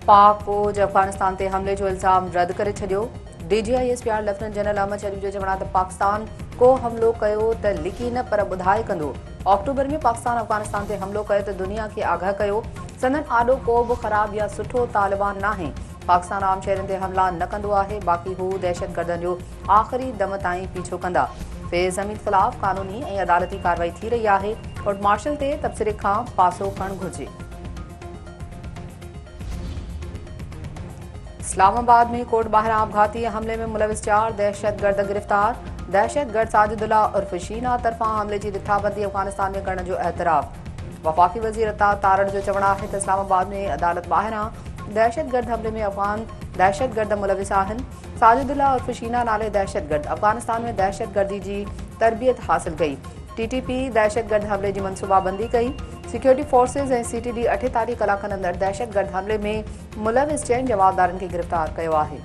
पाक फौज अफगानिस्तान ते हमले जो इल्ज़ाम रद्द करे छॾियो। DGISPR लेफ्टिनेंट जनरल अहमद शरीफ जो चवण आहे त पाकिस्तान को हमलो कयो त लिकी न पर ॿुधाए कंदो। अक्टूबर में पाकिस्तान अफगानिस्तान ते हमलो कयो त दुनिया खे आगाह कयो। संदन आॾो को बि ख़राब या सुठो तालिबान नाहे। पाकिस्तान आम शहरनि ते हमला न कंदो आहे, बाक़ी हू दहशतगर्दनि जो आख़िरी दम ताईं पीछो कंदा। फेज़ हमीद ख़िलाफ़ कानूनी ऐं अदालती कार्रवाई थी रही आहे। कोर्ट मार्शल ते तबसरे खां पासो खणणु घुरिजे। इस्लामाबाद में कोर्ट ॿाहिरां आपघाती हमले में मुलविस 4 दहशतगर्द गिरफ़्तार। दहशतगर्द साजिदुल्ला उर्फ शीना तरफ़ां हमले जी दिठाबंदी अफगानिस्तान में करण जो एतराफ़। वफ़ाक़ी वज़ीर अता तारड़ जो चवण आहे त इस्लामाबाद में अदालत ॿाहिरां दहशतगर्द हमले में अफ़गान दहशतगर्द मुलविस आहिनि। साजिदुल्ला उर्फ शीना नाले दहशतगर्द अफगानिस्तान में दहशतगर्दी जी तरबियत हासिल कई। TTP दहशतगर्द हमले जी मनसूबाबंदी कई। सिक्योरिटी फोर्सेस ऐं CTD 48 कलाकनि अंदरि दहशतगर्द हमले में मुलविस 6 जवाबदारनि खे गिरफ़्तार कयो आहे।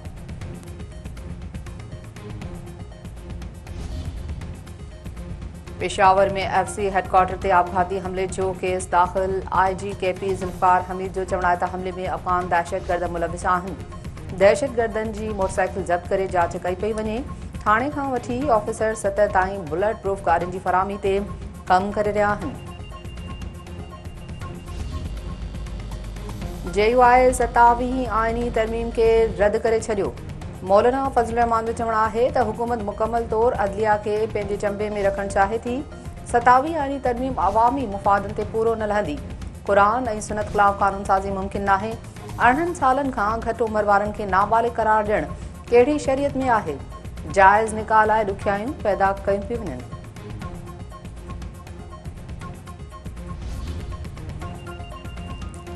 पेशावर में FC हेडक्वार्टर ते आपघाती हमले जो केस दाख़िल। IG KP ज़ुल्फ़िकार हमीद जो चवण आहे त हमले में अफ़गान दहशतगर्द मुलविस आहिनि। दहशतगर्दनि जी मोटरसाइकिल ज़ब्त करे जांच कई पई वञे। थाणे खां वठी ऑफिसर सतह ताईं बुलेट प्रूफ गाॾियुनि जी फ़राहमी ते कमु करे रहिया आहिनि। JUI 27वीं आइनी तरमीम खे रद्द करे छॾियो। मौलाना फज़लुर रहमान जो चवण आहे त हुकूमत मुकमल तौर अदलिया खे पंहिंजे चंबे में रखणु चाहे थी। 27वीं आइनी तरमीम अवामी मुफ़ादनि ते पूरो न लहंदी। क़ुरान ऐं सुन्नत ख़िलाफ़ कानून साज़ी मुमकिन नाहे। 18 सालनि खां घटि उमिरि वारनि खे नाबालिग करार ॾियणु कहिड़ी शरीयत में आहे? जाइज़ निकाह लाइ ॾुखियायूं पैदा कयूं पियूं वञनि।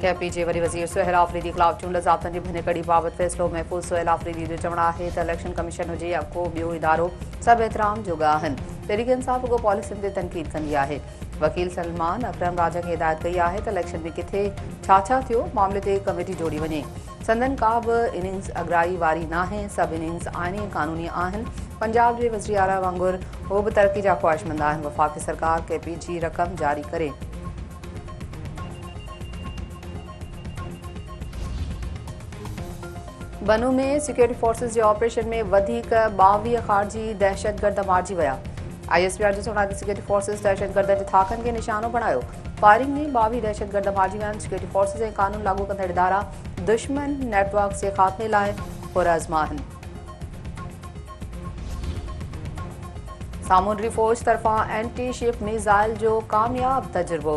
KP जे वरी वज़ीर सुहेल आफ़रीदी ख़िलाफ़ चूंड ज़ाब्तनि जी भञकड़ी बाबति फ़ैसिलो महफ़ूज़। सुहेल आफ़रीदी जो चवण आहे त इलेक्शन कमीशन हुजे या को ॿियो इदारो सभु एतिराम जोॻा आहिनि। तहरीक इंसाफ़ रुॻो पॉलिसियुनि ते तनक़ीद कंदी आहे। वकील सलमान अकरम राजा खे हिदायत कई आहे त इलेक्शन में किथे छा थियो मामले ते कमेटी जोड़ी वञे। संदन का बि इनिंग्स अगराई वारी नाहे। सभु इनिंग्स आइनी कानूनी आहिनि। पंजाब जे वज़ीर आला वांगुरु हो बि तरक़ी जा ख़्वाहिशमंद आहिनि। वफ़ाक़ी सरकार KP जी रक़म जारी करे। बनू में सिक्योरिटी फोर्सेस जे ऑपरेशन में वधीक 22 ख़ारजी दहशतगर्द मारिजी विया। ISPR जो चवण आहे त सिक्योरिटी फोर्सेस दहशतगर्दनि जे थाकनि खे निशानो बणायो। फायरिंग में 22 दहशतगर्द मारिजी विया आहिनि। सिक्योरिटी फोर्सेस ऐं कानून लागू कंदड़ इदारा दुश्मन नेटवर्क जे ख़ात्मे लाइ पुरअज़्म आहिनि। सामूंडी फ़ौज तरफ़ां एंटी शिप मिसाइल जो कामयाब तजुर्बो।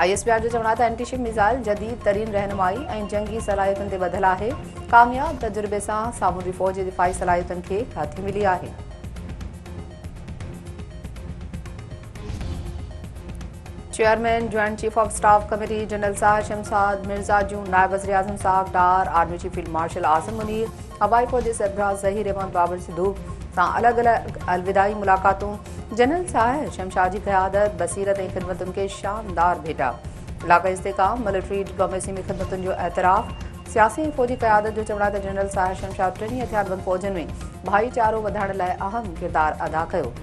ISPR जो चवण आहे त एंटी शिप मिसाइल जदीद तरीन रहनुमाई ऐं जंगी सलाहियतुनि ते ॿधल आहे। कामयाब तजुर्बे सां सामूंडी फ़ौज जे दिफ़ाई सलाहियतुनि खे ख़ाती मिली आहे। Chairman joint chief of staff committee general Sahir Shamshad Mirza जूं नायब वज़ीर आज़म साहब डार आर्मी चीफ फील्ड मार्शल आज़म मुनीर हवाई फ़ौज जे सरबराह ज़हीर अहमद बाबर सिद्धू सां अलॻि अलॻि अलविदाई मुलाक़ातूं। जनरल साहिर शमशाद जी क़यादत बसीरत ऐं ख़िदमतुनि खे शानदार भेटा। इलाक़ाई इस्तेहकाम मिलिट्री डिप्लोमेसी में ख़िदमतुनि जो एतराफ़। सियासी ऐं फ़ौजी क़यादत जो चवण आहे त जनरल साहिर शमशाद टिनी हथियारबंद फ़ौजनि में भाईचारो वधाइण लाइ अहम किरदारु अदा कयो।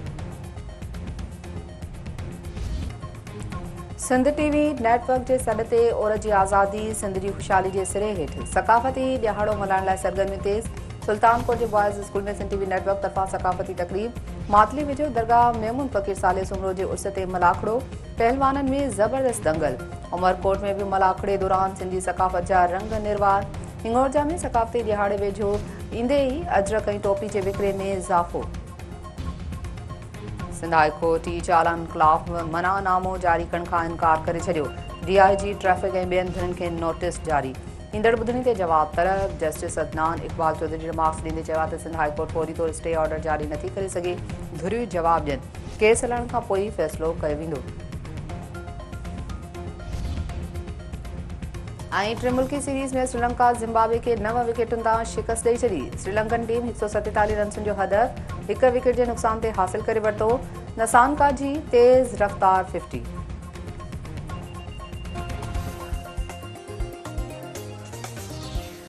सिंध TV नेटवर्क जे सॾ ते औरत जी आज़ादी सिंध जी ख़ुशहाली जे सिरे हेठि सक़ाफ़ती ॾियारो मल्हाइण लाइ सरगर्मियूं तेज़। सुल्तानकोट जे बॉयज़ स्कूल में सिंध TV नेटवर्क तरफ़ां सक़ाफ़ती तक़रीब। मातली वेझो दरगाह मेमून फ़क़ीर साले सुमरो जे उर्स ते मलाखड़ो। पहलवाननि में ज़बरदस्त दंगल। उमरकोट में बि मलाखड़े दौरान सिंधी सक़ाफ़त जा रंग निर्वार। हिंगोरजा में सक़ाफ़ती ॾियारे वेझो ईंदे ई अजरक ऐं टोपी जे विकिरे में इज़ाफ़ो। सिंध हाई कोर्ट चालान ख़िलाफ़ मनानामो जारी करण खां इनकार करे छॾियो। DIG ट्रैफ़िक ऐं ॿियनि धिरनि खे नोटिस जारी। ईंदड़ ॿुधणी ते जवाब तलब। जस्टिस अदनान इक़बाल चौधरी जो मार्क्स ॾींदे चयो त सिंध हाई कोर्ट फौरी तौर स्टे ऑर्डर जारी नथी करे सघे। धुरियूं जवाब ॾियनि। केस हलण खां पोइ फ़ैसिलो कयो वेंदो। ऐं टिमुल्की सीरीज़ में श्रीलंका ज़िम्बाब्वे खे 9 विकेटुनि तां शिकस्त ॾेई छॾी। श्रीलंकन टीम 147 रन्सुनि जो हदफ़ 1 विकेट जे नुक़सान ते हासिल करे वरितो। नसानका जी तेज़ रफ़्तार 50।